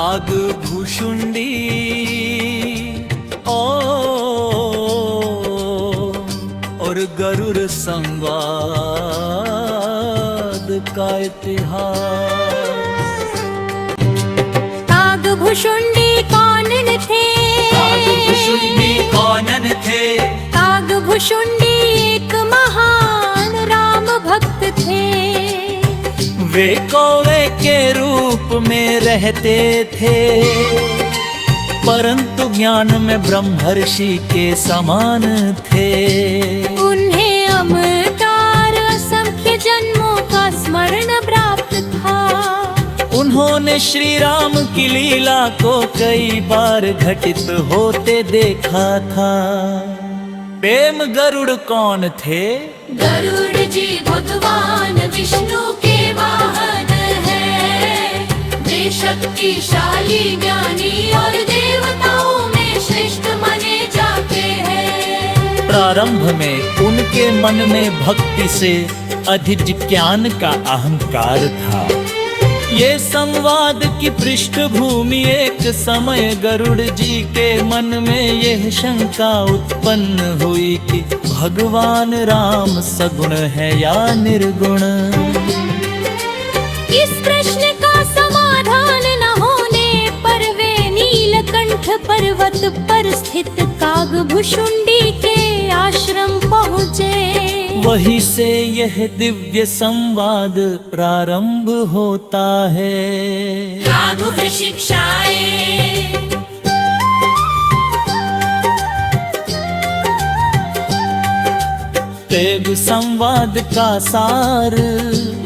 काग भुशुंडी और गरुड़ संवाद का इतिहास। काग भुशुंडी कौनन थे? काग भुशुंडी कौनन थे? काग भुशुंडी एक महान राम भक्त थे। वे कौवे के रूप में रहते थे, परंतु ज्ञान में ब्रह्मर्षि के समान थे। उन्हें अमरतार असंख्य जन्मों का स्मरण प्राप्त था। उन्होंने श्री राम की लीला को कई बार घटित होते देखा था। प्रेम गरुड़ कौन थे? गरुड़ जी भगवान विष्णु के वाहन है। वे शक्तिशाली ज्ञानी और देवताओं में श्रेष्ठ माने जाते हैं। प्रारंभ में उनके मन में भक्ति से अधिक ज्ञान का अहंकार था। ये संवाद की पृष्ठभूमि एक समय गरुड़ जी के मन में यह शंका उत्पन्न हुई कि भगवान राम सगुण है या निर्गुण। इस प्रश्न का समाधान न होने पर वे नीलकंठ पर्वत पर स्थित काग भुशुंडी के आश्रम पहुँचे। वहीं से यह दिव्य संवाद प्रारंभ होता है। राघव शिक्षाएं। तेग संवाद का सार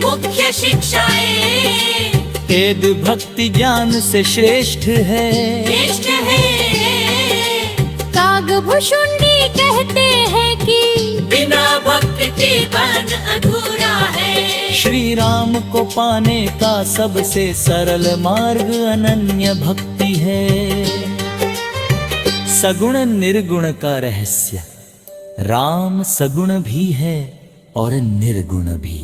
मुख्य शिक्षाएं। वेद भक्ति ज्ञान से श्रेष्ठ है। काग भुशुंडी कहते हैं कि बिना भक्ति के बन अधूरा है। श्री राम को पाने का सबसे सरल मार्ग अनन्य भक्ति है। सगुण निर्गुण का रहस्य। राम सगुण भी है और निर्गुण भी।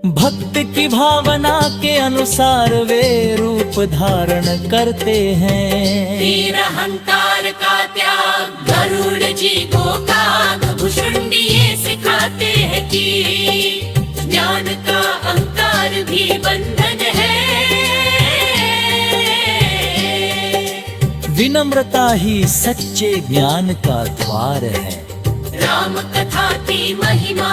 भक्त की भावना के अनुसार वे रूप धारण करते हैं। वीर अहंकार का त्याग गरुड़ जी को काग भुशुंडी ये सिखाते हैं कि ज्ञान का अहंकार भी बंधन है। विनम्रता ही सच्चे ज्ञान का द्वार है। राम कथा की महिमा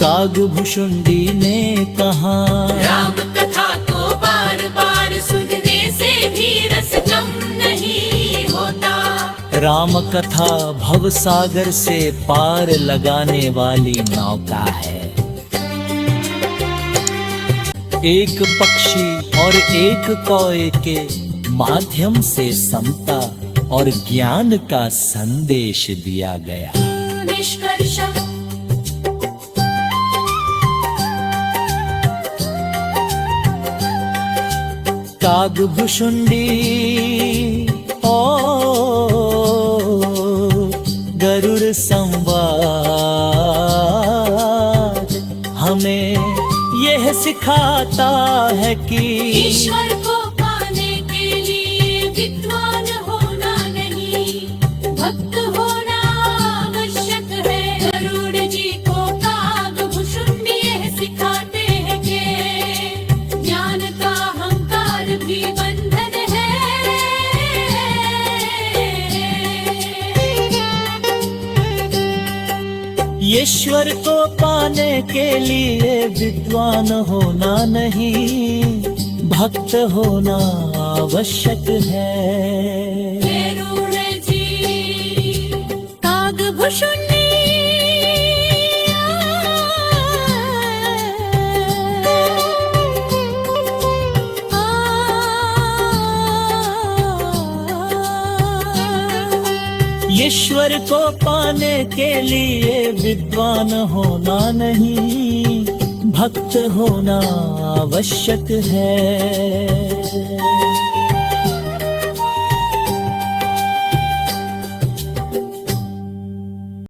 काग भुशुंडी ने कहा। राम कथा को बार बार सुनने से भी रस कम नहीं होता। राम कथा भव सागर से पार लगाने वाली नौका है। एक पक्षी और एक कौवे के माध्यम से समता और ज्ञान का संदेश दिया गया। निष्कर्ष। काग भुशुंडी गरुड़ संवाद हमें यह सिखाता है कि ईश्वर को पाने के लिए विद्वान होना नहीं, भक्त होना आवश्यक है। गरुड़ जी को काग भुशुंडी यह सिखाते हैं कि ज्ञान का अहंकार भी बंधन है। ईश्वर को पाने के लिए विद्वान होना नहीं, भक्त होना आवश्यक है। गरुड़ जी काग भुशुंडी ईश्वर को पाने के लिए विद्वान होना नहीं, भक्त होना आवश्यक है।